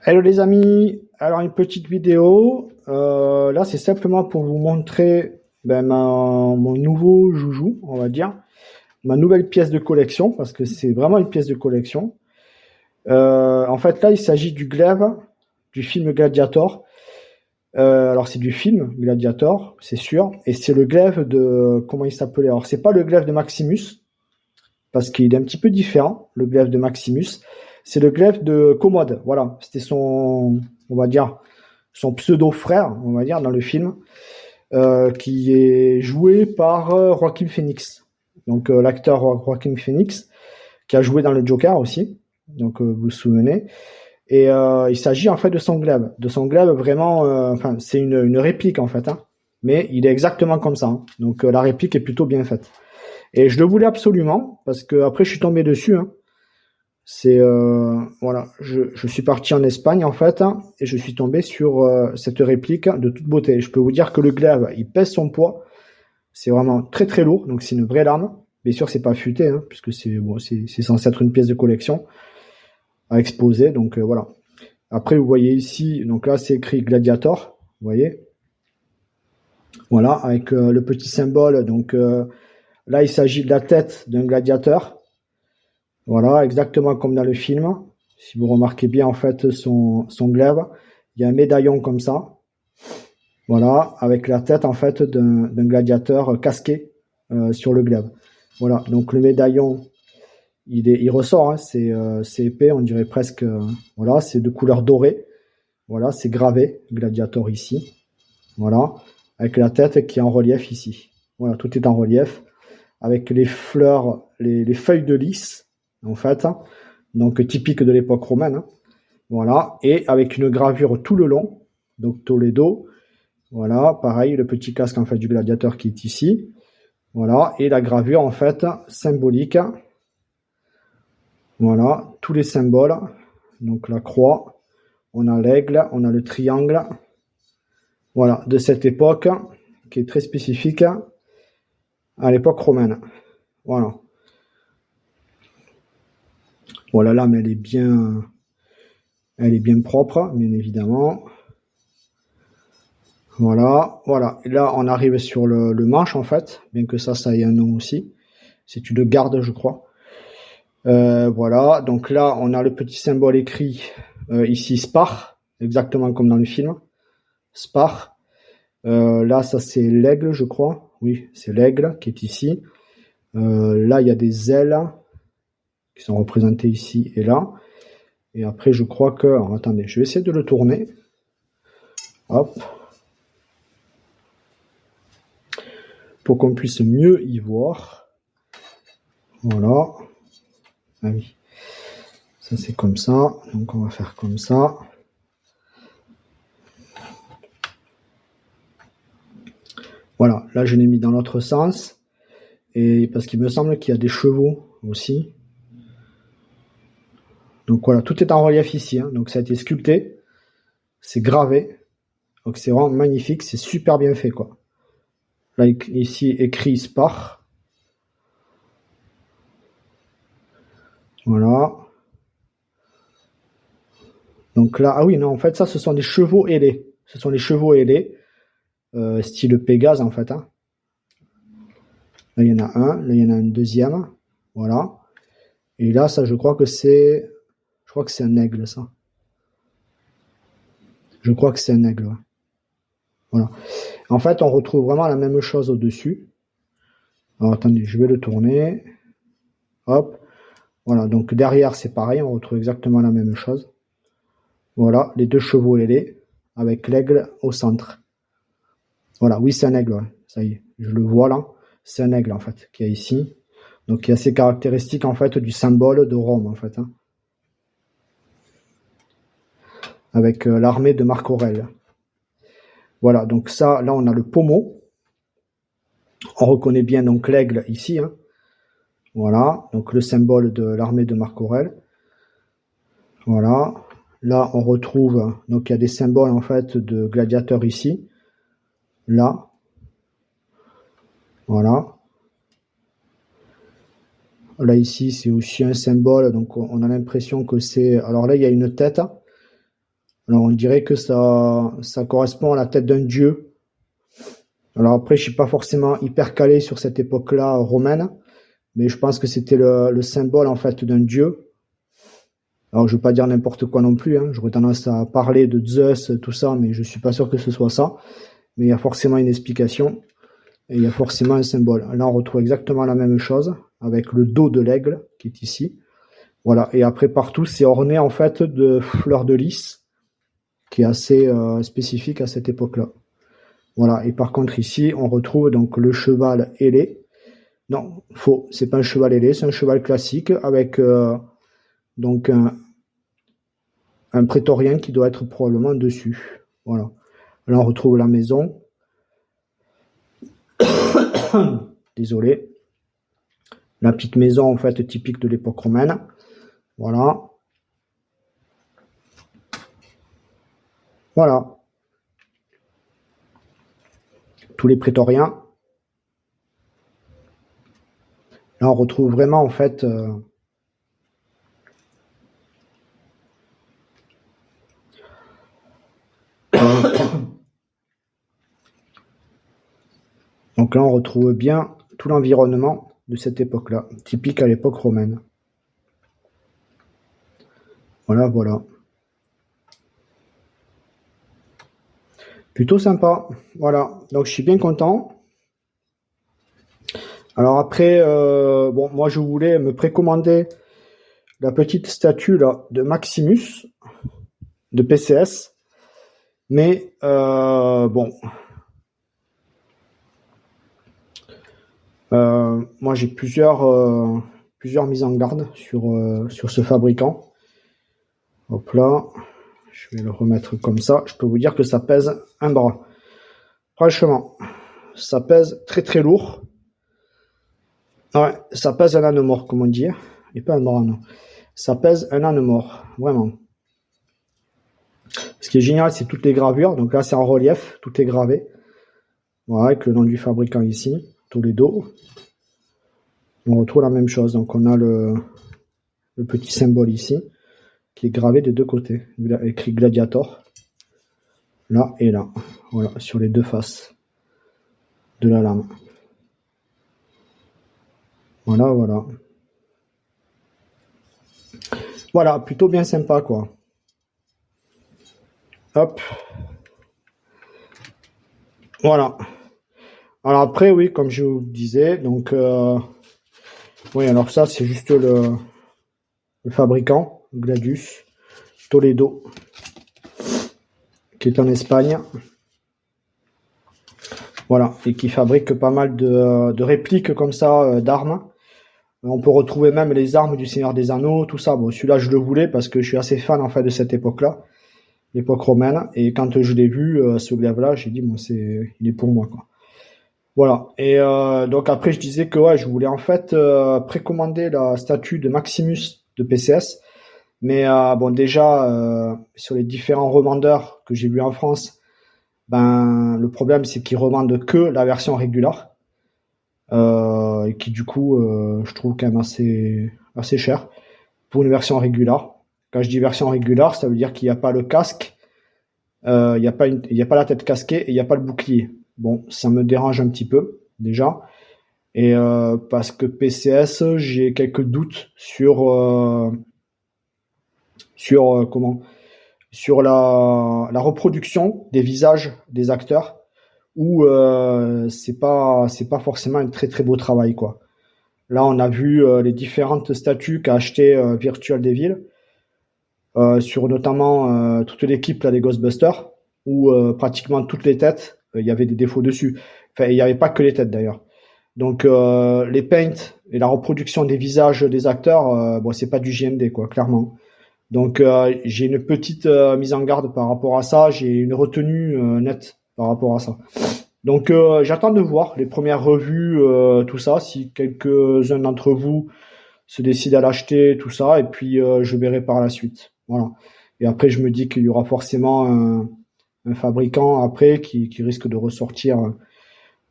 Hello les amis, alors une petite vidéo, là c'est simplement pour vous montrer mon nouveau joujou, on va dire, ma nouvelle pièce de collection, parce que c'est vraiment une pièce de collection. En fait là il s'agit du glaive du film Gladiator. Alors c'est du film Gladiator, c'est sûr, et c'est le glaive de, comment il s'appelait? Alors c'est pas le glaive de Maximus, parce qu'il est un petit peu différent, le glaive de Maximus. C'est le glaive de Commode, voilà. C'était son, on va dire, son pseudo-frère, on va dire, dans le film, qui est joué par Joaquin Phoenix. Donc l'acteur Joaquin Phoenix, qui a joué dans le Joker aussi, donc vous vous souvenez. Et il s'agit en fait de son glaive vraiment, enfin c'est une réplique en fait, hein, mais il est exactement comme ça. Hein. Donc la réplique est plutôt bien faite. Et je le voulais absolument, parce que après je suis tombé dessus. Hein. C'est voilà, je suis parti en Espagne en fait, hein, et je suis tombé sur cette réplique de toute beauté. Je peux vous dire que le glaive, il pèse son poids. C'est vraiment très très lourd, donc c'est une vraie lame. Bien sûr, c'est pas futé, hein, puisque c'est bon, c'est censé être une pièce de collection à exposer. Donc voilà. Après, vous voyez ici, donc là c'est écrit Gladiator, vous voyez. Voilà, avec le petit symbole. Donc là, il s'agit de la tête d'un gladiateur. Voilà, exactement comme dans le film. Si vous remarquez bien, en fait, son glaive, il y a un médaillon comme ça. Voilà, avec la tête, en fait, d'un gladiateur casqué sur le glaive. Voilà, donc le médaillon, il ressort, hein, c'est épais, on dirait presque, voilà, c'est de couleur dorée. Voilà, c'est gravé, gladiator ici. Voilà, avec la tête qui est en relief ici. Voilà, tout est en relief, avec les fleurs, les feuilles de lys, en fait, hein, donc typique de l'époque romaine. Hein. Voilà, et avec une gravure tout le long, donc Toledo. Voilà, pareil, le petit casque en fait du gladiateur qui est ici. Voilà, et la gravure en fait symbolique. Voilà, tous les symboles. Donc la croix, on a l'aigle, on a le triangle. Voilà, de cette époque qui est très spécifique à l'époque romaine. Voilà. Voilà, là, mais elle est bien propre, bien évidemment. Voilà, voilà. Et là, on arrive sur le manche, en fait, bien que ça ait un nom aussi. C'est une garde, je crois. Voilà, donc là, on a le petit symbole écrit ici, Spar, exactement comme dans le film. Spar. Là, ça, c'est l'aigle, je crois. Oui, c'est l'aigle qui est ici. Là, il y a des ailes qui sont représentées ici et là. Et après, je crois que... Alors, attendez, je vais essayer de le tourner. Hop. Pour qu'on puisse mieux y voir. Voilà. Ah oui. Ça, c'est comme ça. Donc, on va faire comme ça. Voilà. Là, je l'ai mis dans l'autre sens. Et parce qu'il me semble qu'il y a des chevaux aussi. Donc, voilà. Tout est en relief ici. Hein. Donc, ça a été sculpté. C'est gravé. Donc, c'est vraiment magnifique. C'est super bien fait, quoi. Là, ici, écrit Spar. Voilà. Donc là, ah oui, non, en fait, ça, ce sont des chevaux ailés. Ce sont les chevaux ailés, style Pégase, en fait. Hein. Là, il y en a un. Là, il y en a un deuxième. Voilà. Et là, ça, je crois que c'est un aigle, ça. Je crois que c'est un aigle, ouais. Voilà. En fait, on retrouve vraiment la même chose au-dessus. Alors, attendez, je vais le tourner. Hop. Voilà, donc derrière, c'est pareil, on retrouve exactement la même chose. Voilà, les deux chevaux ailés, avec l'aigle au centre. Voilà, oui, c'est un aigle, ouais. Ça y est, je le vois là. C'est un aigle, en fait, qui est ici. Donc, il y a ces caractéristiques, en fait, du symbole de Rome, en fait. Hein. Avec l'armée de Marc Aurèle. Voilà, donc ça, là, on a le pommeau. On reconnaît bien donc l'aigle ici. Hein. Voilà, donc le symbole de l'armée de Marc Aurèle. Voilà, là, on retrouve, donc il y a des symboles, en fait, de gladiateurs ici. Là. Voilà. Là, ici, c'est aussi un symbole, donc on a l'impression que c'est... Alors là, il y a une tête. Alors on dirait que ça correspond à la tête d'un dieu. Alors après, je suis pas forcément hyper calé sur cette époque-là romaine, mais je pense que c'était le symbole en fait d'un dieu. Alors je veux pas dire n'importe quoi non plus, hein. J'aurais tendance à parler de Zeus, tout ça, mais je suis pas sûr que ce soit ça. Mais il y a forcément une explication et il y a forcément un symbole. Là, on retrouve exactement la même chose avec le dos de l'aigle qui est ici. Voilà. Et après, partout, c'est orné en fait de fleurs de lys, qui est assez spécifique à cette époque-là. Voilà. Et par contre, ici, on retrouve donc le cheval ailé. Non, faux. C'est pas un cheval ailé, c'est un cheval classique avec donc un prétorien qui doit être probablement dessus. Voilà. Là, on retrouve la maison. Désolé. La petite maison, en fait, typique de l'époque romaine. Voilà. Voilà. Tous les prétoriens. Là, on retrouve vraiment, en fait, donc là, on retrouve bien tout l'environnement de cette époque-là, typique à l'époque romaine. Voilà, voilà. Plutôt sympa. Voilà. Donc, je suis bien content. Alors après, bon, moi, je voulais me précommander la petite statue là de Maximus de PCS, mais bon, moi j'ai plusieurs mises en garde sur ce fabricant. Hop là, je vais le remettre comme ça. Je peux vous dire que ça pèse un bras. Franchement, ça pèse très très lourd. Ouais, ça pèse un âne mort, comme on dit. Et pas un bras, non. Ça pèse un âne mort, vraiment. Ce qui est génial, c'est toutes les gravures. Donc là, c'est en relief, tout est gravé. Voilà, avec le nom du fabricant ici, Toledo. On retrouve la même chose. Donc on a le petit symbole ici, qui est gravé des deux côtés. Il a écrit Gladiator. Là et là. Voilà, sur les deux faces de la lame. Voilà, voilà. Voilà, plutôt bien sympa, quoi. Hop. Voilà. Alors après, oui, comme je vous disais, donc oui, alors ça, c'est juste le fabricant, Gladius, Toledo, qui est en Espagne. Voilà, et qui fabrique pas mal de répliques comme ça d'armes. On peut retrouver même les armes du Seigneur des Anneaux, tout ça. Bon, celui-là, je le voulais parce que je suis assez fan en fait de cette époque-là, l'époque romaine. Et quand je l'ai vu, ce glaive-là, j'ai dit, bon, il est pour moi, quoi. Voilà. Et donc après, je disais que ouais, je voulais en fait précommander la statue de Maximus de PCS. Mais bon, déjà, sur les différents revendeurs que j'ai vus en France, ben le problème c'est qu'ils revendent que la version régulière. Et qui du coup, je trouve quand même assez cher pour une version régulière. Quand je dis version régulière, ça veut dire qu'il n'y a pas le casque, il n'y a pas la tête casquée et il n'y a pas le bouclier. Bon, ça me dérange un petit peu déjà. Et parce que PCS, j'ai quelques doutes sur comment sur la reproduction des visages des acteurs où c'est pas forcément un très très beau travail, quoi. Là, on a vu les différentes statues qu'a acheté Virtual Devil sur notamment toute l'équipe là des Ghostbusters où pratiquement toutes les têtes il y avait des défauts dessus. Enfin, il n'y avait pas que les têtes d'ailleurs. Donc les paints et la reproduction des visages des acteurs, bon, c'est pas du JMD, quoi, clairement. Donc j'ai une petite mise en garde par rapport à ça, j'ai une retenue nette par rapport à ça. Donc j'attends de voir les premières revues, tout ça, si quelques-uns d'entre vous se décident à l'acheter, tout ça, et puis je verrai par la suite. Voilà. Et après, je me dis qu'il y aura forcément un fabricant après qui risque de ressortir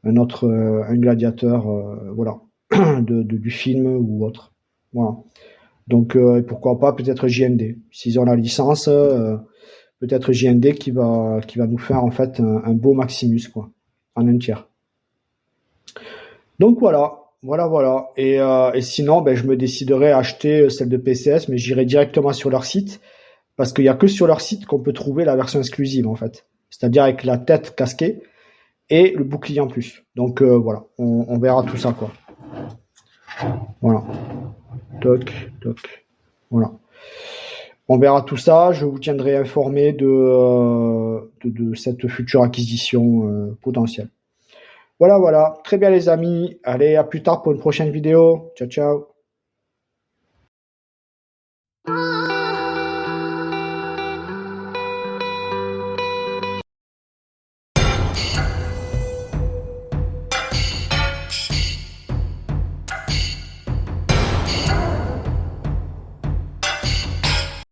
un gladiateur, voilà, du film ou autre. Voilà. Donc pourquoi pas peut-être JMD. S'ils ont la licence, peut-être JND qui va nous faire en fait un beau Maximus quoi, en un tiers. Donc voilà. Et sinon, ben, je me déciderai à acheter celle de PCS, mais j'irai directement sur leur site, parce qu'il y a que sur leur site qu'on peut trouver la version exclusive en fait. C'est-à-dire avec la tête casquée et le bouclier en plus. Donc voilà, on verra tout ça quoi. Voilà. Toc, toc. Voilà. On verra tout ça. Je vous tiendrai informé de cette future acquisition potentielle. Voilà. Très bien les amis. Allez, à plus tard pour une prochaine vidéo. Ciao, ciao.